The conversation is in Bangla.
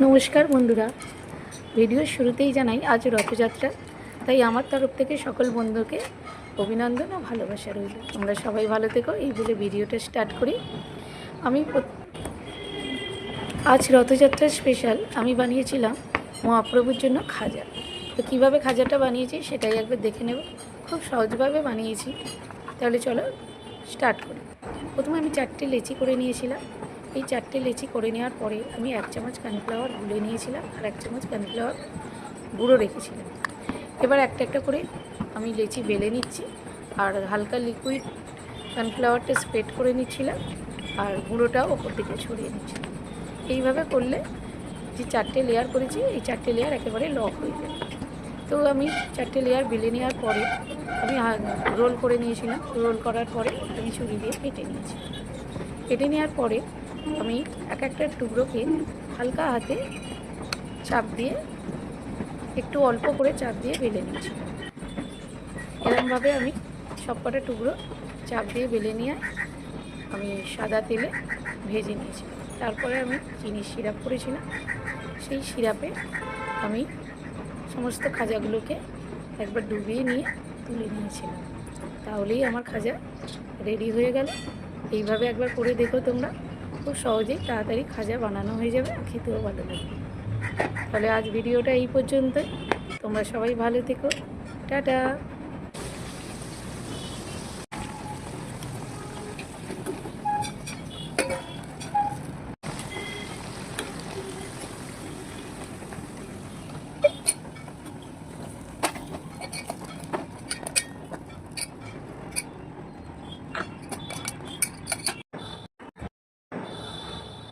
নমস্কার বন্ধুরা, ভিডিওর শুরুতেই জানাই আজ রথযাত্রা, তাই আমার তরফ থেকে সকল বন্ধুকে অভিনন্দন ও ভালোবাসা রইল। তোমরা সবাই ভালো থেকো এই বলে ভিডিওটা স্টার্ট করি। আমি আজ রথযাত্রার স্পেশাল আমি বানিয়েছিলাম মহাপ্রভুর জন্য খাজা। তো কীভাবে খাজাটা বানিয়েছি সেটাই একবার দেখে নেব। খুব সহজভাবে বানিয়েছি, তাহলে চলো স্টার্ট করি। প্রথমে আমি 4টে লেচি করে নিয়েছিলাম। এই 4টে লেচি করে নেওয়ার পরে আমি 1 চামচ কর্নফ্লাওয়ার গুলে নিয়েছিলাম আর 1 চামচ কর্নফ্লাওয়ার গুঁড়ো রেখেছিলাম। এবার একটা একটা করে আমি লেচি বেলে নিচ্ছি আর হালকা লিকুইড কর্নফ্লাওয়ারটা স্প্রেড করে নিচ্ছিলাম আর গুঁড়োটাও ওপর দিকে ছড়িয়ে নিচ্ছিলাম। এইভাবে করলে যে 4টে লেয়ার করেছি এই 4টে লেয়ার একেবারে লক হয়ে যাবে। তো আমি 4টে লেয়ার বেলে নেওয়ার পরে আমি রোল করে নিয়েছিলাম। রোল করার পরে আমি ছুরি দিয়ে কেটে নিয়েছি। কেটে নেওয়ার পরে আমি এক একটা টুকরোকে হালকা হাতে চাপ দিয়ে একটু অল্প করে চাপ দিয়ে বেলে নিয়েছি। এরকমভাবে আমি সব কটা টুকরো চাপ দিয়ে বেলে নিয়ে আমি সাদা তেলে ভেজে নিয়েছি। তারপরে আমি চিনির সিরাপ করেছিলাম, সেই সিরাপে আমি সমস্ত খাজাগুলোকে একবার ডুবিয়ে নিয়ে তুলে নিয়েছিলাম। তাহলেই আমার খাজা রেডি হয়ে গেল। এইভাবে একবার করে দেখো তোমরা, খুব সহজেই তাড়াতাড়ি খাজা বানানো হয়ে যাবে, খেতেও ভালো লাগবে। তাহলে আজ ভিডিওটা এই পর্যন্তই। তোমরা সবাই ভালো থেকো, টাটা।